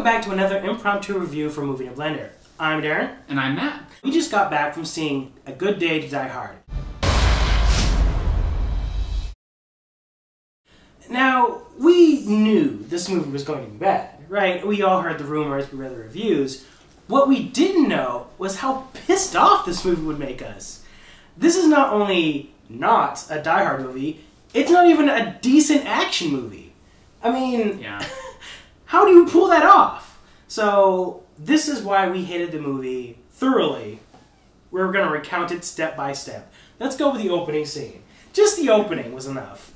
back to another impromptu review for Movie and Blender. I'm Darren. And I'm Matt. We just got back from seeing A Good Day to Die Hard. Now, we knew this movie was going to be bad, right? We all heard the rumors, we read the reviews. What we didn't know was how pissed off this movie would make us. This is not only not a Die Hard movie, it's not even a decent action movie. I mean, yeah. How do you pull that off? So, this is why we hated the movie thoroughly. We're going to recount it step by step. Let's go with the opening scene. Just the opening was enough.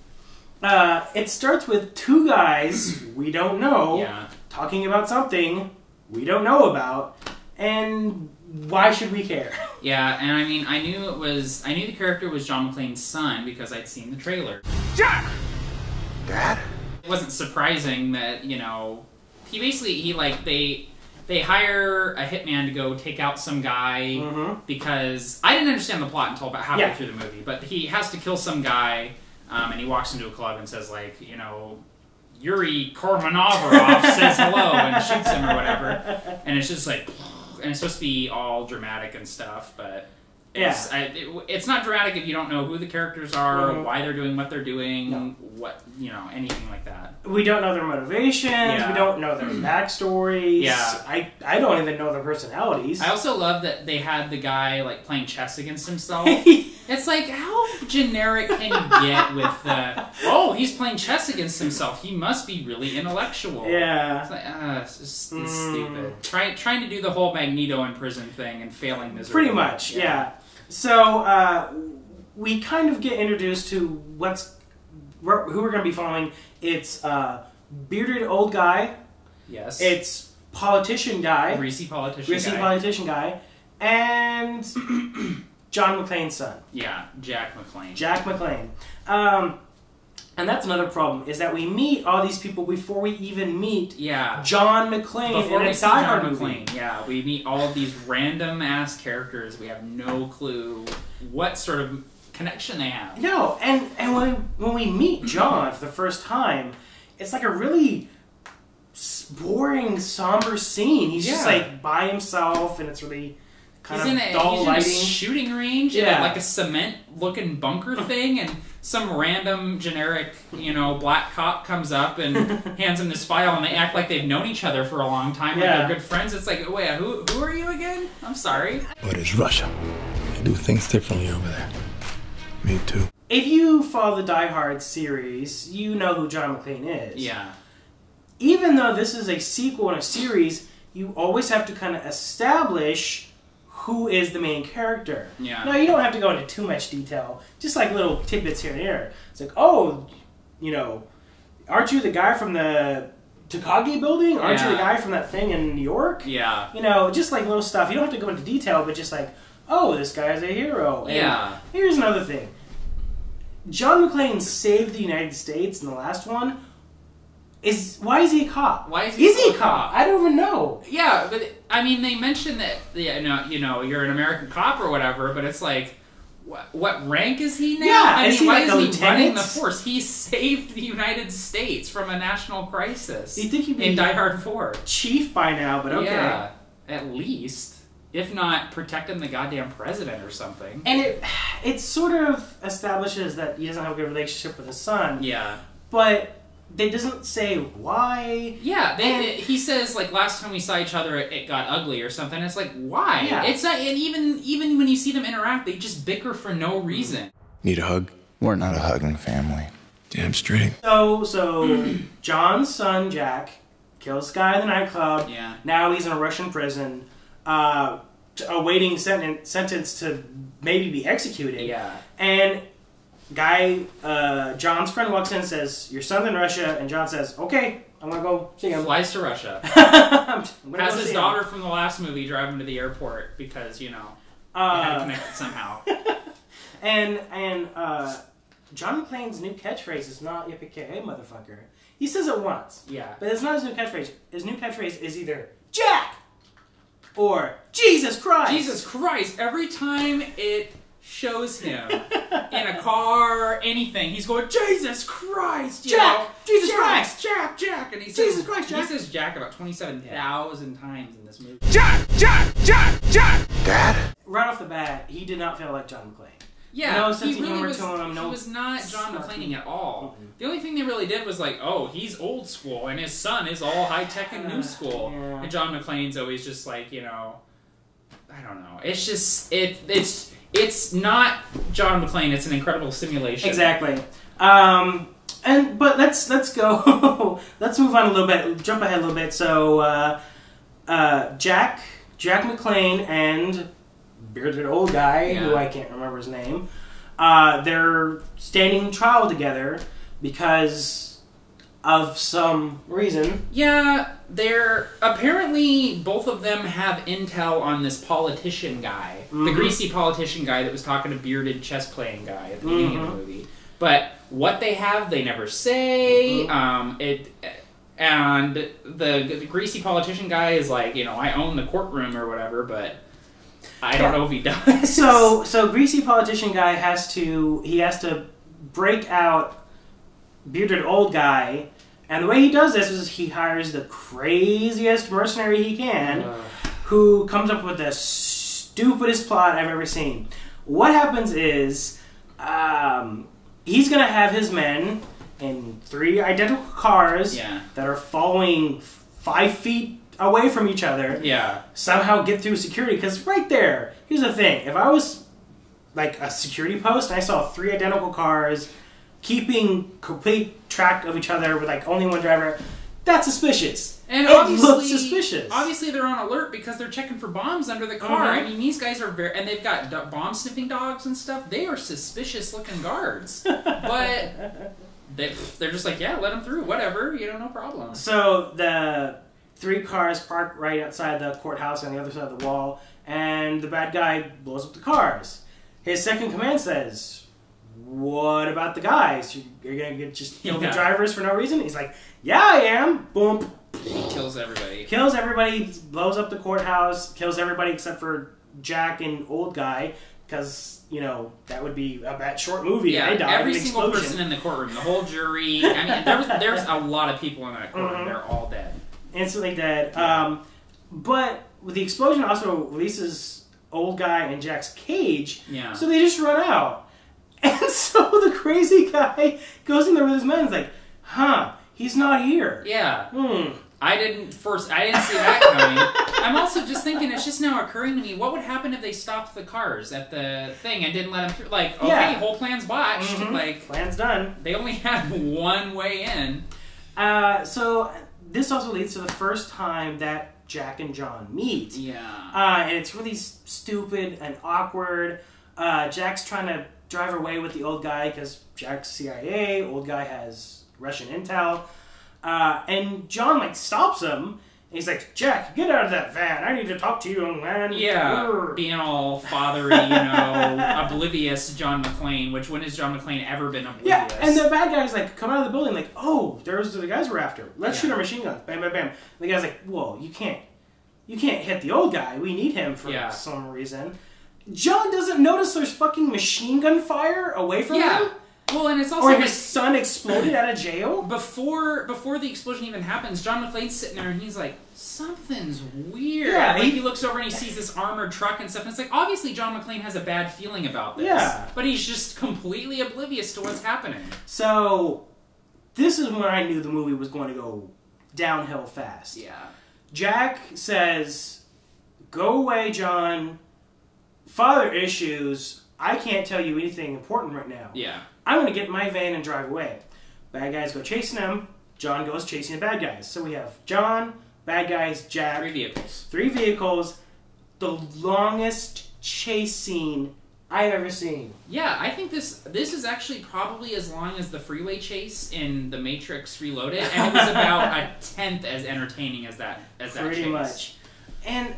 It starts with two guys we don't know talking about something we don't know about, and why should we care? Yeah, and I mean, I knew the character was John McClane's son because I'd seen the trailer. Jack! Dad? It wasn't surprising that, you know, they hire a hitman to go take out some guy because I didn't understand the plot until about halfway through the movie, but he has to kill some guy, and he walks into a club and says, like, you know, Yuri Kormanovorov says hello and shoots him or whatever, and it's just like, and it's supposed to be all dramatic and stuff, but it's not dramatic if you don't know who the characters are, why they're doing what they're doing, what, you know, anything like that. We don't know their motivations, we don't know their backstories, I don't even know their personalities. I also love that they had the guy, like, playing chess against himself. It's like, how generic can you get with the, oh, he's playing chess against himself, he must be really intellectual. Yeah. It's like, it's stupid. Trying to do the whole Magneto in prison thing and failing miserably. Pretty much, yeah. So, we kind of get introduced to who we're going to be following. It's bearded old guy. Yes. It's politician guy. Greasy politician guy. And John McClane's son. Yeah, Jack McClane. Jack McClane. And that's another problem, is that we meet all these people before we even meet John McClane before in we a see Die John Hard McClane. movie. Yeah, we meet all of these random-ass characters. We have no clue what sort of connection they have. No, and when we meet John for the first time, it's like a really boring, somber scene. He's just like by himself, and it's really kind of dull lighting. He's in a shooting range in like a cement-looking bunker thing, and some random generic, you know, black cop comes up and hands him this file, and they act like they've known each other for a long time, like they're good friends. It's like, wait, who are you again? I'm sorry. But it's Russia. They do things differently over there. Me too. If you follow the Die Hard series, you know who John McClane is. Yeah. Even though this is a sequel in a series, you always have to kind of establish who is the main character. Yeah. Now, you don't have to go into too much detail, just like little tidbits here and there. It's like, oh, you know, aren't you the guy from the Takagi building? Aren't you the guy from that thing in New York? Yeah. You know, just like little stuff. You don't have to go into detail, but just like, oh, this guy's a hero. And here's another thing. John McClane saved the United States in the last one. Why is he a cop? Why is he a cop? I don't even know. Yeah, but I mean, they mentioned that you know, you're an American cop or whatever, but it's like, what rank is he now? Yeah, I mean, why is he running the force? force? He saved the United States from a national crisis. You think he'd be in Die Hard 4 chief by now? But okay, yeah, at least. If not, protecting the goddamn president or something. And it sort of establishes that he doesn't have a good relationship with his son. Yeah. But they doesn't say why. Yeah, he says, like, last time we saw each other, it got ugly or something. It's like, why? Yeah. It's not, and even when you see them interact, they just bicker for no reason. Need a hug? We're not a hugging family. Damn straight. So John's son, Jack, kills this guy in the nightclub. Yeah. Now he's in a Russian prison. Awaiting sentence to maybe be executed. Yeah. And John's friend walks in and says, "Your son's in Russia," and John says, "Okay, I'm gonna go see him." Flies to Russia. Has his daughter from the last movie drive him to the airport because, you know, they had to connect it somehow. and John McClane's new catchphrase is not "Yippee-ki-yay, motherfucker." He says it once. Yeah. But it's not his new catchphrase. His new catchphrase is either "Jack" or "Jesus Christ." Jesus Christ. Every time it shows him in a car or anything, he's going, Jesus Christ, you know? Jesus Christ! Jack! And he says, Jesus Christ, Jack! He says Jack about 27,000 times in this movie. Jack! Dad? Right off the bat, he did not feel like John McClane. Yeah, no sense he of really humor was, to him. he was not John McClane at all. Mm-hmm. The only thing they really did was like, oh, he's old school, and his son is all high-tech and new school. Yeah. And John McClane's always just like, you know, I don't know. It's just, it's not John McClane, it's an incredible simulation. Exactly. But let's go. Let's move on a little bit. Jump ahead a little bit. So, Jack McClane and bearded old guy, who I can't remember his name, they're standing trial together because of some reason. Yeah, they're apparently both of them have intel on this politician guy, the greasy politician guy that was talking to bearded chess playing guy at the beginning of the movie. But what they have, they never say. And the greasy politician guy is like, you know, I own the courtroom or whatever, but I don't know if he does. So greasy politician guy has to break out bearded old guy, and the way he does this is he hires the craziest mercenary he can, who comes up with the stupidest plot I've ever seen. What happens is he's gonna have his men in 3 identical cars that are following 5 feet away from each other, somehow get through security, because right there, here's the thing, if I was like a security post and I saw 3 identical cars keeping complete track of each other with like only one driver, that's suspicious. And it looks suspicious. Obviously they're on alert because they're checking for bombs under the car. I mean, these guys are and they've got bomb sniffing dogs and stuff. They are suspicious looking guards. But they're just like, yeah, let them through, whatever, you know, no problem. So the 3 cars parked right outside the courthouse on the other side of the wall, and the bad guy blows up the cars. His second command says, what about the guys? You're going to just kill the drivers for no reason? He's like, yeah, I am. Boom. He kills everybody. Kills everybody, blows up the courthouse, kills everybody except for Jack and old guy, because, you know, that would be a bad short movie. Yeah, they died every in an single explosion. person in the courtroom, the whole jury. I mean, there's a lot of people in that courtroom. They're all dead. Instantly dead. But with the explosion also releases old guy and Jack's cage, so they just run out. And so the crazy guy goes in there with his men and is like, huh, he's not here. Yeah. I didn't see that coming. I'm also just thinking, it's just now occurring to me, what would happen if they stopped the cars at the thing and didn't let them through? Like, okay, whole plan's botched. Like, plan's done. They only had one way in. So this also leads to the first time that Jack and John meet. And it's really stupid and awkward. Jack's trying to drive away with the old guy because Jack's CIA, old guy has Russian intel. And John, like, stops him. And he's like, Jack, get out of that van. I need to talk to you, young man. Yeah, being all fathery, you know, oblivious John McClane, which when has John McClane ever been oblivious? Yeah, and the bad guy's like, come out of the building, like, oh, there's the guys we're after. Let's shoot our machine guns. Bam, bam, bam. And the guy's like, whoa, you can't hit the old guy. We need him for some reason. John doesn't notice there's fucking machine gun fire away from him. Well, and it's also or his son exploded out of jail. Before the explosion even happens, John McClane's sitting there and he's like, something's weird. Yeah, like he looks over and he sees this armored truck and stuff, and it's like, obviously John McClane has a bad feeling about this. Yeah. But he's just completely oblivious to what's happening. So this is when I knew the movie was going to go downhill fast. Yeah. Jack says, go away, John. Father issues. I can't tell you anything important right now. Yeah. I'm going to get in my van and drive away. Bad guys go chasing him. John goes chasing the bad guys. So we have John, bad guys, Jack. 3 vehicles. 3 vehicles. The longest chase scene I've ever seen. Yeah, I think this is actually probably as long as the freeway chase in The Matrix Reloaded, and it was about a tenth as entertaining as that chase. Pretty much. And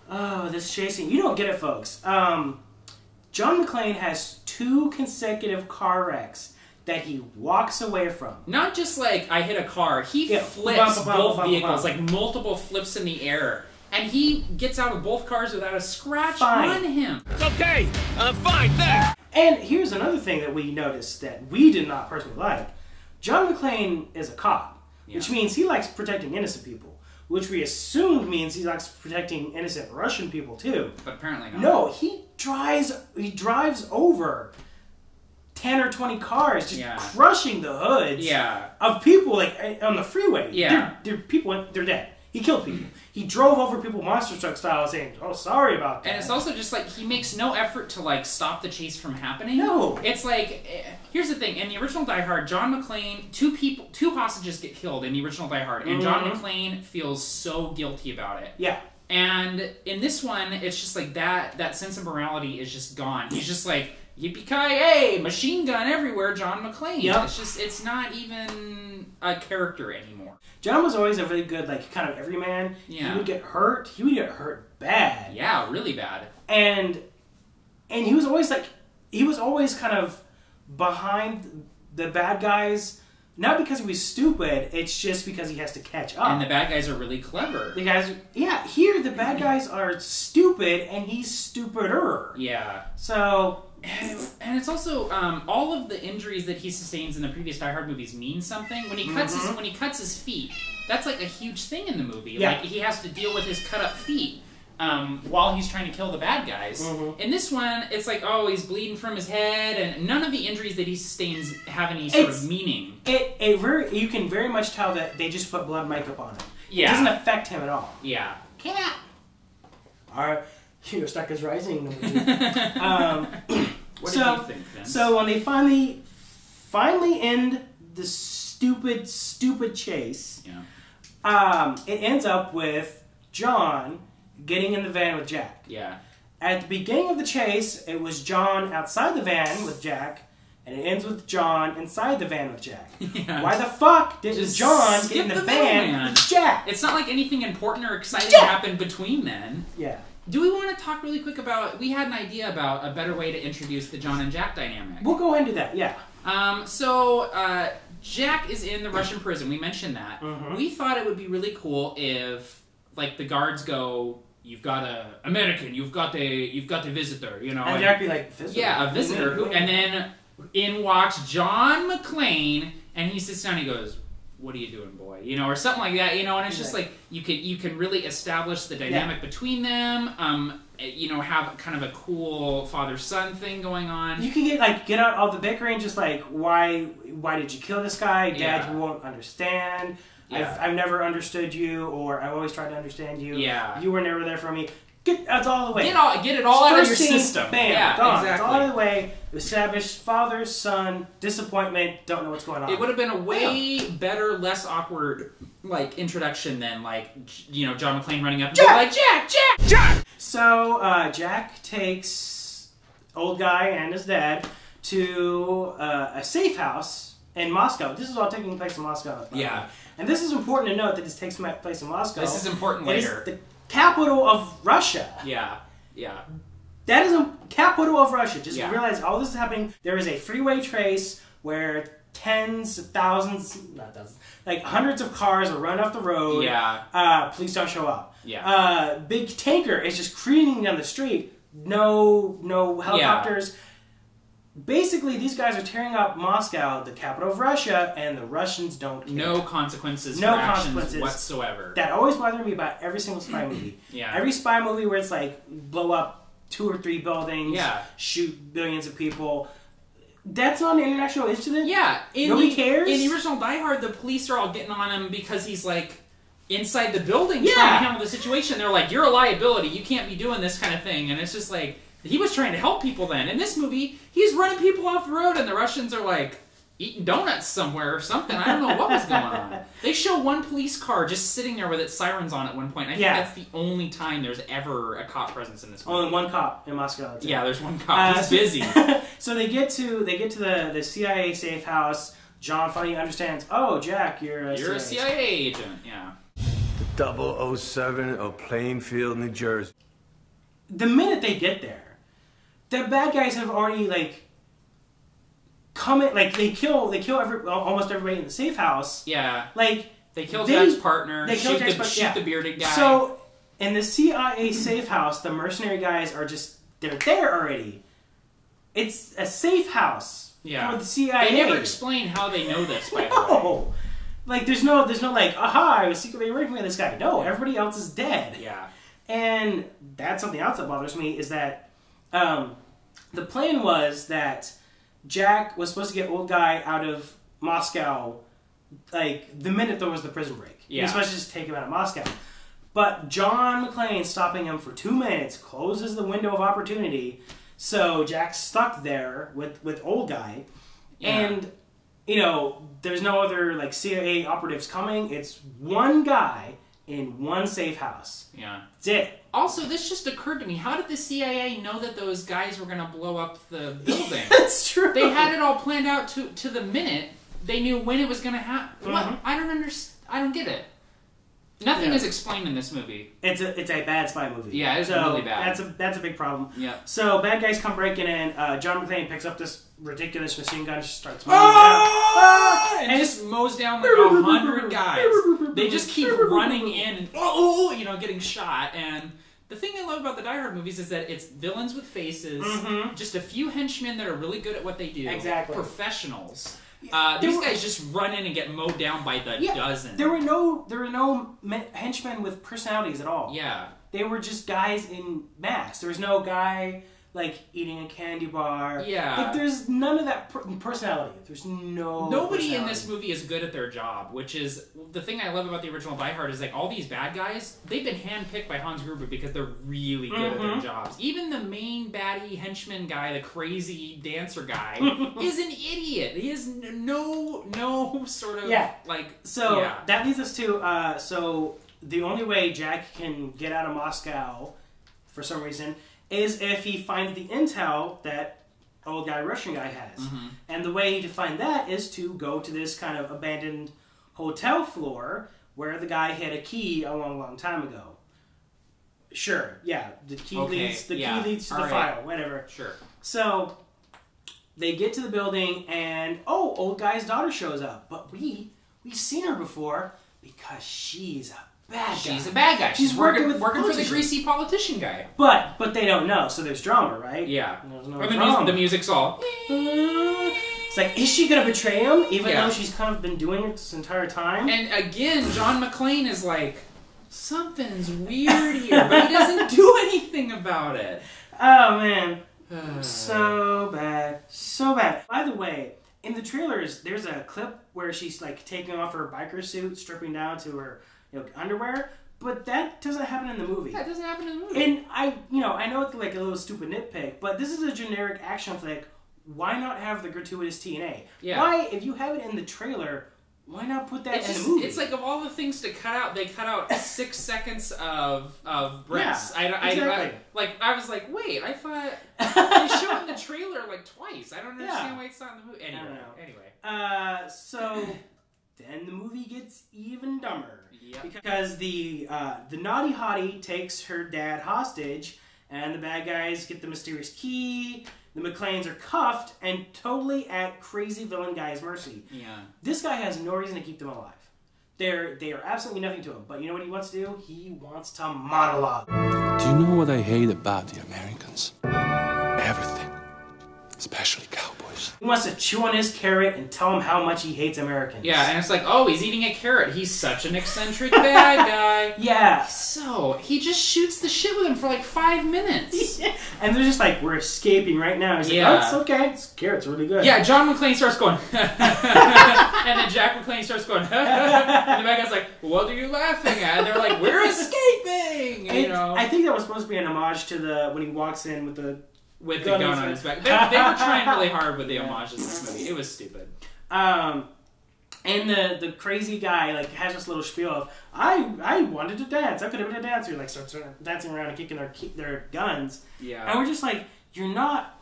oh, this chasing. You don't get it, folks. John McClane has 2 consecutive car wrecks that he walks away from. Not just like, I hit a car. He flips both vehicles, like multiple flips in the air. And he gets out of both cars without a scratch on him. It's okay. I'm fine, thanks. And here's another thing that we noticed that we did not personally like. John McClane is a cop, which means he likes protecting innocent people, which we assumed means he likes protecting innocent Russian people too. But apparently not. No, he drives over 10 or 20 cars, just crushing the hoods of people like on the freeway. Yeah. They're people, they're dead. He killed people. He drove over people monster truck style saying, oh, sorry about that. And it's also just like, he makes no effort to like stop the chase from happening. No. It's like, here's the thing. In the original Die Hard, John McClane, two hostages get killed in the original Die Hard. And John McClane feels so guilty about it. Yeah. And in this one, it's just like that sense of morality is just gone. He's just like, yippee-ki-yay, machine gun everywhere, John McClane. Yep. It's just, it's not even a character anymore. John was always a really good, like, kind of everyman. Yeah. He would get hurt. He would get hurt bad. Yeah, really bad. And he was always, like, kind of behind the bad guys, not because he was stupid, it's just because he has to catch up. And the bad guys are really clever. The guys, here the bad guys are stupid, and he's stupider. Yeah. So... And it's also all of the injuries that he sustains in the previous Die Hard movies mean something. When he cuts his feet, that's like a huge thing in the movie. Yeah. Like he has to deal with his cut up feet while he's trying to kill the bad guys. In this one, it's like, oh, he's bleeding from his head, and none of the injuries that he sustains have any sort of meaning. You can very much tell that they just put blood makeup on him. Yeah. It doesn't affect him at all. Yeah. Cat. Our Stock is rising. What do you think, Vince? So when they finally end the stupid chase, it ends up with John getting in the van with Jack. Yeah. At the beginning of the chase, it was John outside the van with Jack, and it ends with John inside the van with Jack. Yeah. Why the fuck didn't John get in the van with Jack? It's not like anything important or exciting happened between then. Yeah. Do we want to talk really quick about... We had an idea about a better way to introduce the John and Jack dynamic. We'll go into that, yeah. Jack is in the Russian prison. We mentioned that. We thought it would be really cool if, like, the guards go, you've got a American, you've got a visitor, you know. And Jack be like, visitor? Yeah, a visitor. And then in walks John McClane, and he sits down and he goes, what are you doing, boy? You know, or something like that, you know, and it's just like, you can really establish the dynamic between them, you know, have kind of a cool father-son thing going on. You can get out all the bickering, just like, why did you kill this guy? Dad, you won't understand. Yeah. I've never understood you, or I've always tried to understand you. Yeah. You were never there for me. That's all the way. Get it all out of your system. Bam, yeah, gone. exactly. It's all out of the way. Establish father, son, disappointment, don't know what's going on. It would have been a way better, less awkward, like, introduction than, like, you know, John McClane running up and being like, Jack! So, Jack takes old guy and his dad to a safe house in Moscow. This is all taking place in Moscow. Yeah. And this is important to note that this takes place in Moscow. This is important later. It is the capital of Russia. Yeah. That is a capital of Russia. Just realize all this is happening. There is a freeway trace where tens of thousands, not thousands, like hundreds of cars are run off the road. Yeah. Police don't show up. Yeah. Big tanker is just careening down the street. No helicopters. Yeah. Basically, these guys are tearing up Moscow, the capital of Russia, and the Russians don't care. No consequences for actions whatsoever. That always bothered me about every single spy movie. Every spy movie where it's like, blow up 2 or 3 buildings, shoot billions of people. That's not an international incident? Yeah. Nobody cares? In the original Die Hard, the police are all getting on him because he's like inside the building trying to handle the situation. They're like, you're a liability. You can't be doing this kind of thing. And it's just like... He was trying to help people then. In this movie, he's running people off the road and the Russians are like eating donuts somewhere or something. I don't know what was going on. They show one police car just sitting there with its sirens on at one point. I think that's the only time there's ever a cop presence in this movie. Only one cop in Moscow. Yeah, there's one cop. He's busy. So they get to the CIA safe house. John finally understands, oh, Jack, you're a CIA agent. Yeah. The 007 of Plainfield, New Jersey. The minute they get there, the bad guys have already come in, they kill almost everybody in the safe house. Yeah. They kill Jack's partner. They shoot the bearded guy. So in the CIA safe house, the mercenary guys are they're there already. It's a safe house for the CIA. They never explain how they know this, by the way. No. Like, there's no like, aha, I was secretly working with this guy. No, everybody else is dead. Yeah. And that's something else that bothers me, is that the plan was that Jack was supposed to get old guy out of Moscow, like, the minute there was the prison break. Yeah. He was supposed to just take him out of Moscow. But John McClane, stopping him for 2 minutes, closes the window of opportunity, so Jack's stuck there with old guy. Yeah. And, you know, there's no other, like, CIA operatives coming. It's one guy in one safe house. Yeah. That's it. Also, this just occurred to me. How did the CIA know that those guys were going to blow up the building? That's true. They had it all planned out to the minute. They knew when it was going to happen. Mm-hmm. What? I don't understand. I don't get it. Nothing is explained in this movie. It's a bad spy movie. Yeah, it's really bad. That's a big problem. Yeah. So bad guys come breaking in. John McClane picks up this ridiculous machine gun, just starts mowing down, and just mows down like 100 guys. They just keep running in and getting shot. And the thing I love about the Die Hard movies is that it's villains with faces, just a few henchmen that are really good at what they do. Exactly. Professionals. These guys just run in and get mowed down by the dozen. There were no henchmen with personalities at all. Yeah. They were just guys in masks. There was no guy, like, eating a candy bar. Yeah. Like, there's none of that personality. There's no Nobody in this movie is good at their job, which is the thing I love about the original Die Hard is, like, all these bad guys, they've been handpicked by Hans Gruber because they're really good at their jobs. Even the main baddie henchman guy, the crazy dancer guy, is an idiot. He has no sort of, that leads us to, so the only way Jack can get out of Moscow, for some reason, is if he finds the intel that old guy Russian guy has. And the way to find that is to go to this kind of abandoned hotel floor where the guy hid a key a long time ago. Sure, yeah, the key leads to the file, whatever. Sure. So they get to the building and old guy's daughter shows up, but we've seen her before because she's a bad guy. She's a bad guy. She's working for the greasy politician guy. But they don't know, so there's drama, right? Yeah. There's no the music's all... It's like, is she going to betray him, even though she's kind of been doing it this entire time? And again, John McClane is like, something's weird here, but he doesn't do anything about it. Oh, man. So bad. So bad. By the way, in the trailers, there's a clip where she's, like, taking off her biker suit, stripping down to her underwear, but that doesn't happen in the movie. That doesn't happen in the movie. And I know it's like a little stupid nitpick, but this is a generic action flick. Why not have the gratuitous TNA? Yeah. Why, if you have it in the trailer, why not put that in the movie? It's like, of all the things to cut out, they cut out 6 seconds of breasts. Yeah, exactly. I was like, wait, I thought they showed in the trailer like twice. I don't understand why it's not in the movie. Anyway. So then the movie gets even dumber. Yep. Because the naughty hottie takes her dad hostage, and the bad guys get the mysterious key. The McClanes are cuffed and totally at crazy villain guy's mercy. Yeah. This guy has no reason to keep them alive. They are absolutely nothing to him. But you know what he wants to do? He wants to monologue. Do you know what I hate about the Americans? Everything. Especially cowboys. He wants to chew on his carrot and tell him how much he hates Americans. Yeah, and it's like, oh, he's eating a carrot. He's such an eccentric bad guy. Yeah. So, he just shoots the shit with him for like 5 minutes. And they're just like, we're escaping right now. He's like, oh, it's okay. This carrot's really good. Yeah, John McClane starts going, and then Jack McClane starts going, and the bad guy's like, what are you laughing at? And they're like, we're escaping! I think that was supposed to be an homage to when he walks in with the gun on his back. They were trying really hard with the homages in this movie. It was stupid. And the crazy guy has this little spiel of I wanted to dance. I could have been a dancer. Starts dancing around and kicking their guns. Yeah. And we're just like, you're not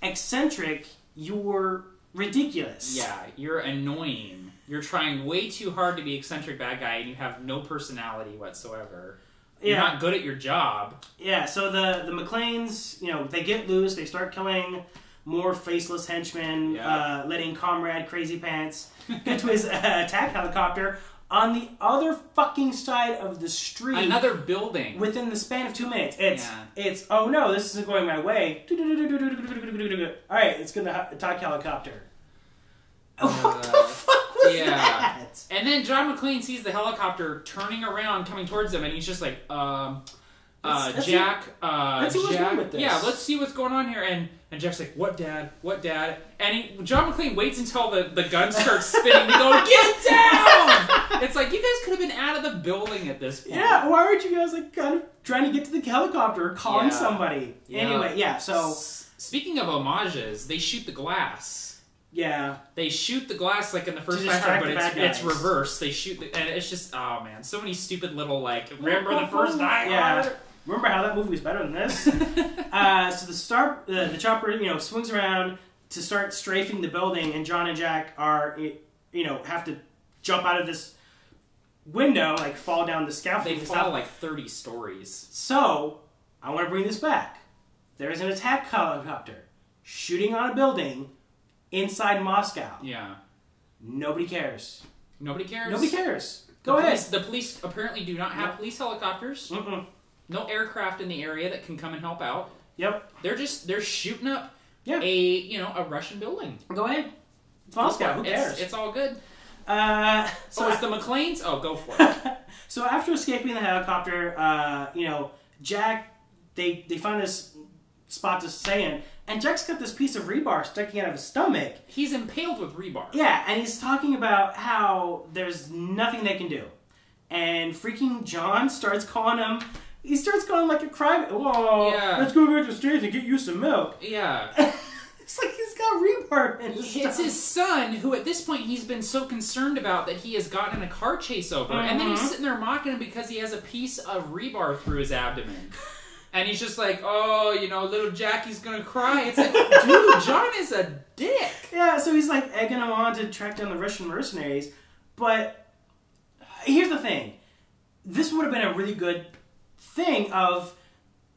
eccentric. You're ridiculous. Yeah, you're annoying. You're trying way too hard to be eccentric bad guy, and you have no personality whatsoever. You're not good at your job. Yeah, so the McClanes, they get loose. They start killing more faceless henchmen, letting Comrade Crazy Pants get to his attack helicopter. on the other fucking side of the street. Another building. Within the span of 2 minutes. It's oh no, this isn't going my way. Alright, it's gonna attack helicopter. What the fuck was that? And then John McClane sees the helicopter turning around, coming towards him, and he's just like, Jack, let's see what's wrong with this. Yeah, let's see what's going on here. And Jack's like, what, Dad? What, Dad? And John McClane waits until the gun starts spinning to go, get down! It's like, you guys could have been out of the building at this point. Yeah, why aren't you guys like kind of trying to get to the helicopter or calling somebody? Yeah. Anyway, so... Speaking of homages, they shoot the glass. Yeah. They shoot the glass like in the first Batman, but it's reversed. They shoot and it's just, oh man, so many stupid little like, remember the first night? Yeah. Remember how that movie was better than this? So the chopper, swings around to start strafing the building, and John and Jack are, have to jump out of this window, like fall down the scaffolding. They fall like 30 stories. So, I want to bring this back. There is an attack helicopter shooting on a building inside Moscow. Yeah. Nobody cares. Nobody cares? Nobody cares. Go ahead. The police apparently do not have police helicopters. No aircraft in the area that can come and help out. Yep. They're shooting up a Russian building. Go ahead. It's Moscow. Who cares? It's all good. So it's the McClanes? Oh, go for it. So after escaping the helicopter, Jack, they find this spot to stay in, and Jack's got this piece of rebar sticking out of his stomach. He's impaled with rebar. Yeah, and he's talking about how there's nothing they can do. And freaking John starts calling him... He starts calling like a crybaby. Whoa, let's go back to the States and get you some milk. Yeah. It's like he's got rebar in his stomach. It's his son, who at this point he's been so concerned about that he has gotten in a car chase over. And then he's sitting there mocking him because he has a piece of rebar through his abdomen. And he's just like, little Jackie's gonna cry. It's like, dude, John is a dick. Yeah, so he's like egging him on to track down the Russian mercenaries. But here's the thing. This would have been a really good thing of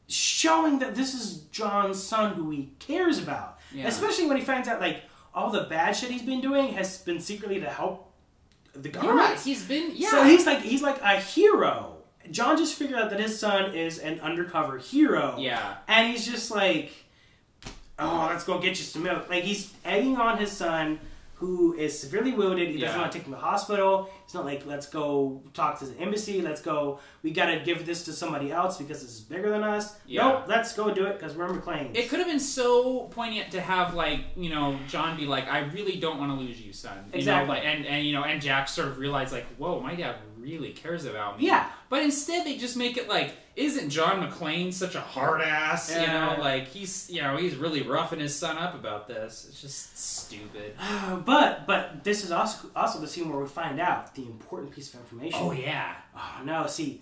showing that this is John's son who he cares about. Yeah. Especially when he finds out, like, all the bad shit he's been doing has been secretly to help the government. Yeah, he's been, So he's like a hero. John just figured out that his son is an undercover hero. Yeah. And he's just like, oh, let's go get you some milk. Like, he's egging on his son, who is severely wounded. He doesn't want to take him to the hospital. He's not like, let's go talk to the embassy. Let's go, we got to give this to somebody else because this is bigger than us. Yeah. Nope, let's go do it because we're McClanes. It could have been so poignant to have, like, John be like, I really don't want to lose you, son. Exactly. And Jack sort of realized, like, whoa, my dad really cares about me. Yeah. But instead they just make it like, isn't John McClane such a hard ass? He's really roughing his son up about this. It's just stupid. But this is also the scene where we find out the important piece of information. Oh yeah. Oh no, see,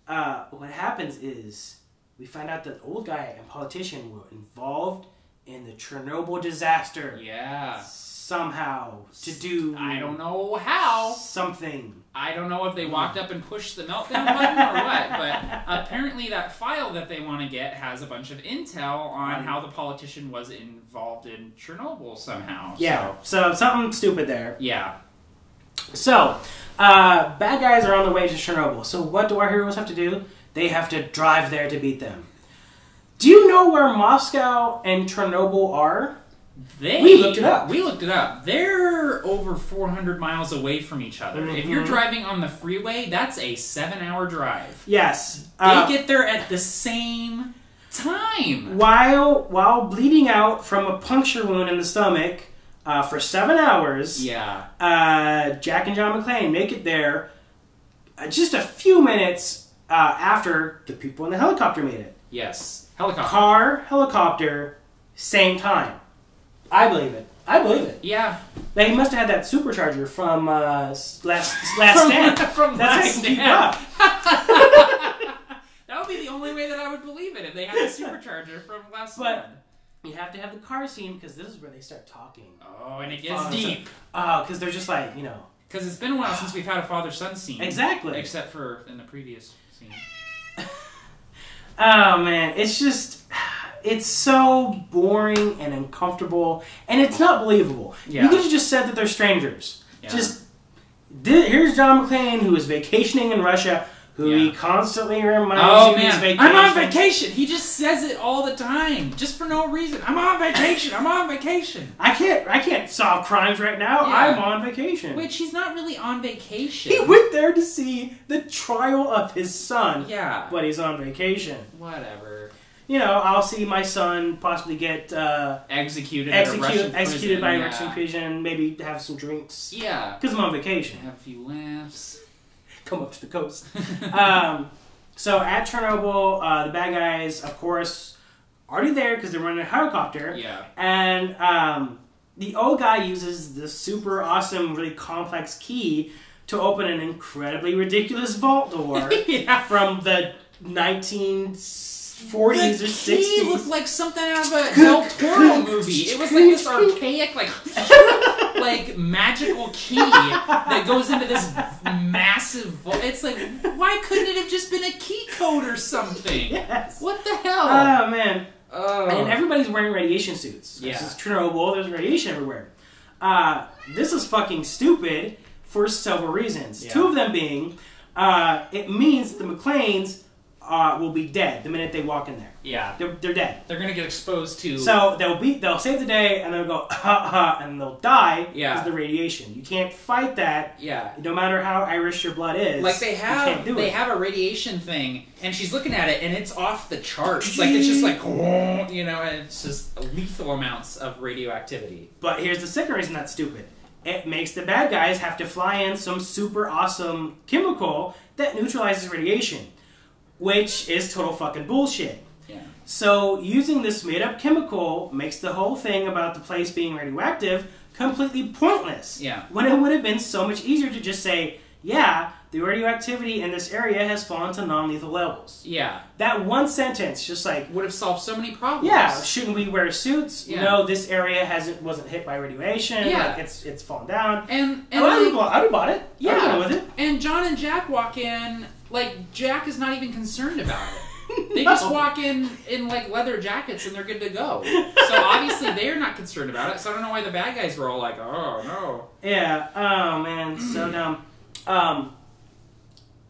what happens is we find out that the old guy and politician were involved in the Chernobyl disaster. Yeah. Somehow to do. I don't know how. Something. I don't know if they walked up and pushed the meltdown button or what, but apparently that file that they want to get has a bunch of intel on how the politician was involved in Chernobyl somehow. Yeah, so something stupid there. Yeah. So, bad guys are on the way to Chernobyl. So what do our heroes have to do? They have to drive there to beat them. Do you know where Moscow and Chernobyl are? We looked it up. They're over 400 miles away from each other. Mm-hmm. If you're driving on the freeway, that's a 7-hour drive. Yes. They get there at the same time. While bleeding out from a puncture wound in the stomach for 7 hours. Yeah. Jack and John McClane make it there just a few minutes after the people in the helicopter made it. Yes. Helicopter. Car, helicopter, same time. I believe it. Yeah. They must have had that supercharger from Last Stand. From Last Stand. That would be the only way that I would believe it, if they had a supercharger from Last Stand. But you have to have the car scene, because this is where they start talking. Oh, and it gets deep. Because they're just like, Because it's been a while since we've had a father-son scene. Exactly. Except for in the previous scene. Oh, man. It's just... It's so boring and uncomfortable, and it's not believable. Yeah. You could have just said that they're strangers. Yeah. Just Here's John McClane, who is vacationing in Russia, who he constantly reminds you he's vacationing. I'm on vacation! He just says it all the time, just for no reason. I'm on vacation! I'm on vacation! I can't solve crimes right now. Yeah. I'm on vacation. Which, he's not really on vacation. He went there to see the trial of his son. Yeah. But he's on vacation. Whatever. You know, I'll see my son possibly get executed by a Russian prison, maybe have some drinks. Yeah. Because I'm on vacation. Have a few laughs. Come up to the coast. So at Chernobyl, the bad guys, of course, already there because they're running a helicopter. Yeah. And the old guy uses the super awesome, really complex key to open an incredibly ridiculous vault door from the 1940s or 60s. The key looked like something out of a Del Toro movie. It was like this archaic, like magical key that goes into this massive vault. It's like, why couldn't it have just been a key code or something? Yes. What the hell? Oh, man. Oh. And everybody's wearing radiation suits. Yeah. This is Chernobyl. There's radiation everywhere. This is fucking stupid for several reasons. Yeah. Two of them being, it means the McClanes will be dead the minute they walk in there. Yeah. They're dead. They're going to get exposed to... So they'll save the day, and they'll go, ha ha, and they'll die because of the radiation. You can't fight that. Yeah. No matter how Irish your blood is. Like, they have a radiation thing, and she's looking at it, and it's off the charts. Like, it's just like, you know, and it's just lethal amounts of radioactivity. But here's the second reason that's stupid. It makes the bad guys have to fly in some super awesome chemical that neutralizes radiation, which is total fucking bullshit. Yeah. So using this made-up chemical makes the whole thing about the place being radioactive completely pointless. Yeah. When it would have been so much easier to just say, yeah, the radioactivity in this area has fallen to non-lethal levels. Yeah. That one sentence just like... would have solved so many problems. Yeah. Shouldn't we wear suits? Yeah. No, this area wasn't hit by radiation. Yeah. Like, it's fallen down. And I would have bought it. Yeah. I would have with it. And John and Jack walk in, like, Jack is not even concerned about it. They just walk in like leather jackets and they're good to go. So obviously they're not concerned about it. So I don't know why the bad guys were all like, "Oh no." Yeah. Oh man, so dumb.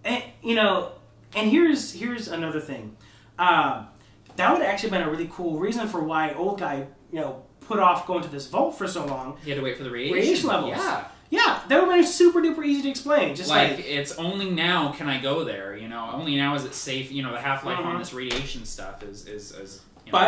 And you know, and here's another thing. That would have actually been a really cool reason for why old guy, you know, put off going to this vault for so long. He had to wait for the radiation levels. Yeah. Yeah, that would have been super duper easy to explain. Just like it's only now can I go there, you know? Only now is it safe, you know, the half-life on this radiation stuff is you know,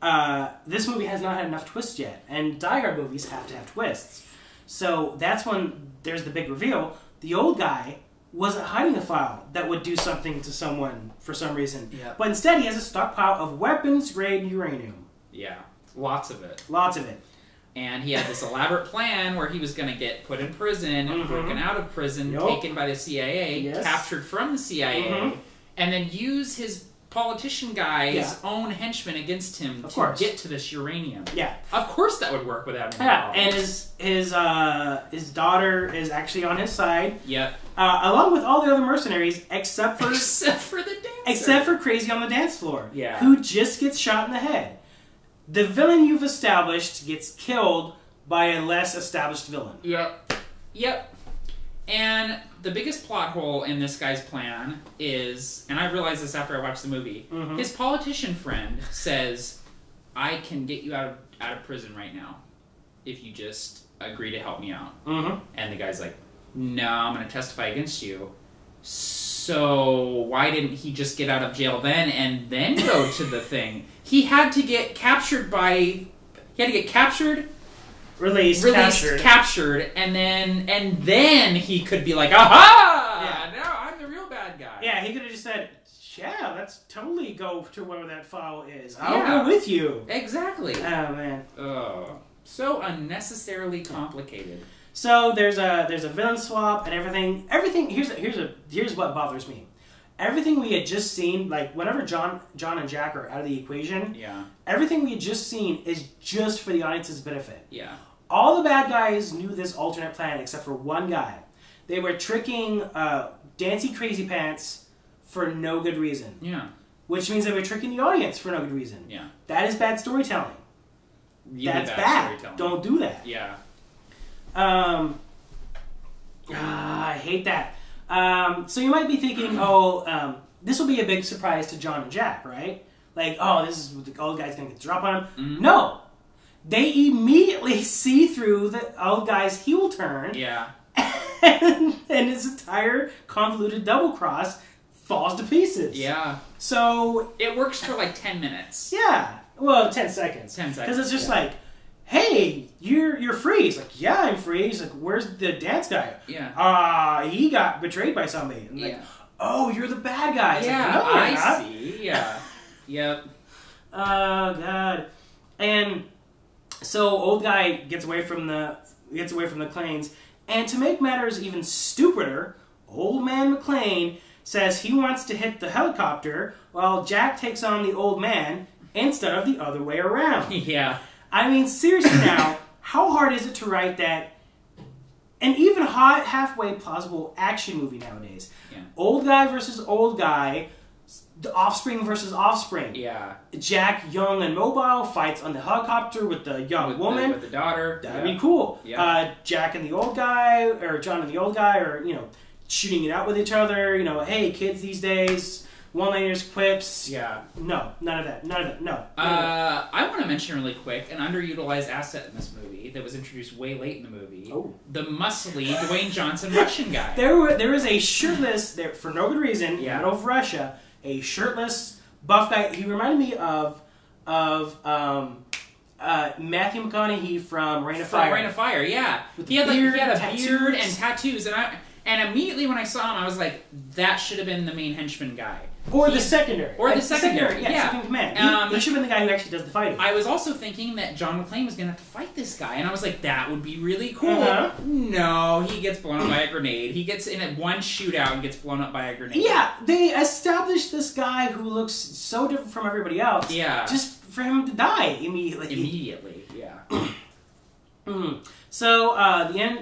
up. This movie has not had enough twists yet, and Die Hard movies have to have twists. So that's when there's the big reveal. The old guy wasn't hiding a file that would do something to someone for some reason. Yeah. But instead he has a stockpile of weapons-grade uranium. Yeah. Lots of it. Lots of it. And he had this elaborate plan where he was going to get put in prison, broken out of prison, taken by the CIA, captured from the CIA, and then use his politician guy's own henchmen against him to get to this uranium. Yeah. Of course that would work without any problems. And his daughter is actually on his side. Yep. Along with all the other mercenaries, except for the dancer. Except for Crazy on the dance floor. Yeah. Who just gets shot in the head. The villain you've established gets killed by a less established villain. Yep. And the biggest plot hole in this guy's plan is, and I realized this after I watched the movie, his politician friend says, I can get you out of prison right now if you just agree to help me out. And the guy's like, no, I'm going to testify against you. So why didn't he just get out of jail then and then go to the thing? He had to get captured released, captured, and then he could be like, aha! Yeah, now I'm the real bad guy. Yeah, he could have just said, yeah, let's totally go to where that file is. I'll go with you. Exactly. Oh man. Oh, so unnecessarily complicated. So there's a villain swap and everything. Here's what bothers me. Everything we had just seen, like whenever John and Jack are out of the equation, everything we had just seen is just for the audience's benefit. Yeah. All the bad guys knew this alternate plan except for one guy. They were tricking Dancy Crazy Pants for no good reason. Yeah. Which means they were tricking the audience for no good reason. Yeah. That is bad storytelling. That's bad. Don't do that. Yeah. I hate that. So you might be thinking, this will be a big surprise to John and Jack, right? Like, this is what the old guy's going to get the drop on him. Mm-hmm. No. They immediately see through the old guy's heel turn. Yeah. And his entire convoluted double cross falls to pieces. Yeah. So... It works for like 10 minutes. Yeah. Well, 10 seconds. 10 seconds. Because it's just like, hey, you're free. He's like, yeah, I'm free. He's like, where's the dance guy? Yeah. He got betrayed by somebody. And like, oh, you're the bad guy. It's yeah, like, no, I not. see. Yeah. Yep. Oh, God. And so old guy gets away from the McClanes. And to make matters even stupider, old man McClane says he wants to hit the helicopter while Jack takes on the old man instead of the other way around. Yeah. I mean, seriously now, how hard is it to write that an even halfway plausible action movie nowadays? Yeah. Old guy versus old guy, the offspring versus offspring. Yeah. Jack, young and mobile, fights on the helicopter with the young woman. With the daughter. That'd be cool. Yeah. Jack and the old guy, or John and the old guy, or, shooting it out with each other. Hey, kids these days, one-liners, quips. Yeah. No, none of that. None of it. No. I want to mention really quick an underutilized asset in this movie that was introduced way late in the movie. Oh. The muscly Dwayne Johnson Russian guy. There is a shirtless, for no good reason, in the middle of Russia, a shirtless, buff guy. He reminded me of Matthew McConaughey from Reign of Fire. From Reign of Fire, yeah. He had a beard and tattoos, and immediately when I saw him, I was like, that should have been the main henchman guy. Or the secondary. Or the secondary, yeah. Second command. He should have been the guy who actually does the fighting. I was also thinking that John McClane was going to have to fight this guy, and I was like, that would be really cool. No, he gets blown up by a grenade. He gets in at one shootout and gets blown up by a grenade. Yeah, they established this guy who looks so different from everybody else. Yeah. Just for him to die immediately. Immediately, yeah. So,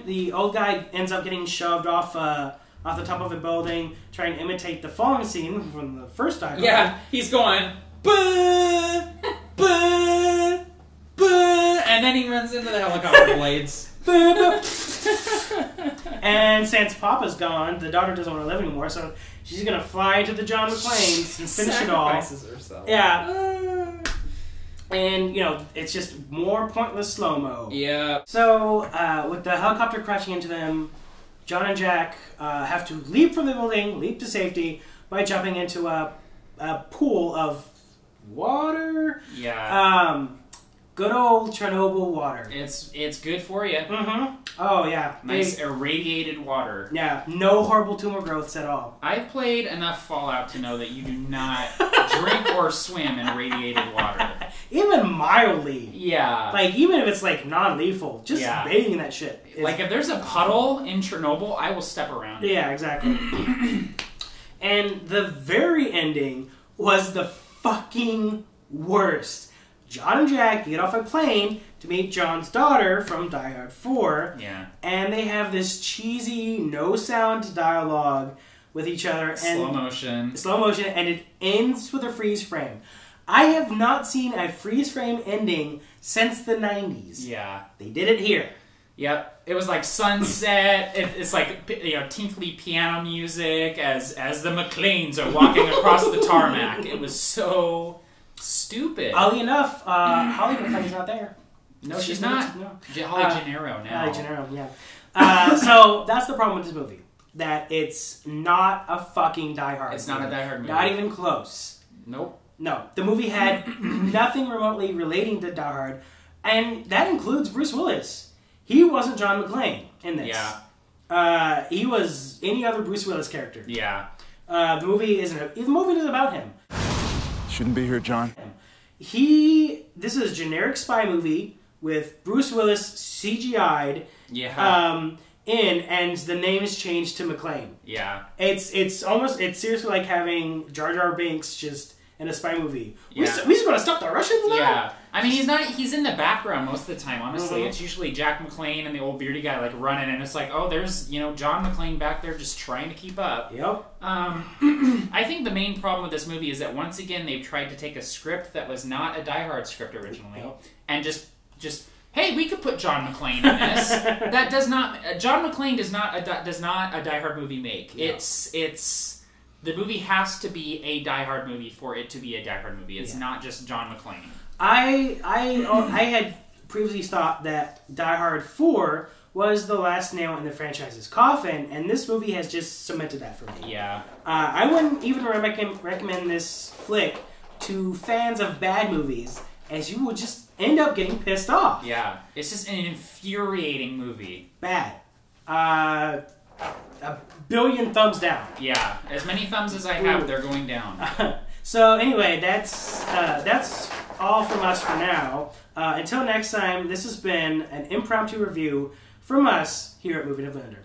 the old guy ends up getting shoved off the top of a building, trying to imitate the falling scene from the first time. Yeah, he's going, bah, bah, bah, and then he runs into the helicopter blades. And since Papa's gone, the daughter doesn't want to live anymore, so she's going to fly to the John McClanes and finish it all. Sacrifices herself. Yeah. And, it's just more pointless slow-mo. Yeah. So, with the helicopter crashing into them, John and Jack have to leap from the building, leap to safety, by jumping into a pool of water. Yeah. Good old Chernobyl water. It's good for you. Mm-hmm. Oh, yeah. Nice irradiated water. Yeah. No horrible tumor growths at all. I've played enough Fallout to know that you do not drink or swim in irradiated water. Even mildly. Yeah. Like, even if it's, non-lethal, just bathing in that shit. Like, if there's a puddle in Chernobyl, I will step around it. Yeah, exactly. And the very ending was the fucking worst. John and Jack get off a plane to meet John's daughter from Die Hard 4. Yeah. And they have this cheesy, no-sound dialogue with each other. Slow motion, and it ends with a freeze frame. I have not seen a freeze frame ending since the 90s. Yeah. They did it here. Yep. It was like sunset. It's like, tinkly piano music as the McClanes are walking across the tarmac. It was so stupid. Oddly enough, Holly McClane's not there. No, she's not. No. Holly Gennaro now. Holly Gennaro, yeah. So that's the problem with this movie. That it's not a fucking Die Hard It's not a Die Hard movie. Not even close. Nope. No. The movie had nothing remotely relating to Die Hard. And that includes Bruce Willis. He wasn't John McClane in this. Yeah. He was any other Bruce Willis character. Yeah. The movie isn't about him. Shouldn't be here, John. This is a generic spy movie with Bruce Willis CGI'd. Yeah. And the name is changed to McClane. Yeah. It's seriously like having Jar Jar Binks just in a spy movie. Yeah. We just going to stop the Russians now? Yeah. I mean, he's in the background most of the time, honestly. It's usually Jack McClane and the old beardy guy, running, and it's like, oh, there's, John McClane back there just trying to keep up. Yep. I think the main problem with this movie is that, once again, they've tried to take a script that was not a Die Hard script originally, and just hey, we could put John McClane in this. That does not. John McClane does not a Die Hard movie make. No. It's the movie has to be a Die Hard movie for it to be a Die Hard movie. It's not just John McClane. I had previously thought that Die Hard 4 was the last nail in the franchise's coffin, and this movie has just cemented that for me. Yeah. I wouldn't even recommend this flick to fans of bad movies, as you will just end up getting pissed off. Yeah. It's just an infuriating movie. Bad. A billion thumbs down. Yeah. As many thumbs as I have, they're going down. So anyway, that's all from us for now. Until next time, this has been an impromptu review from us here at Movie to Blender.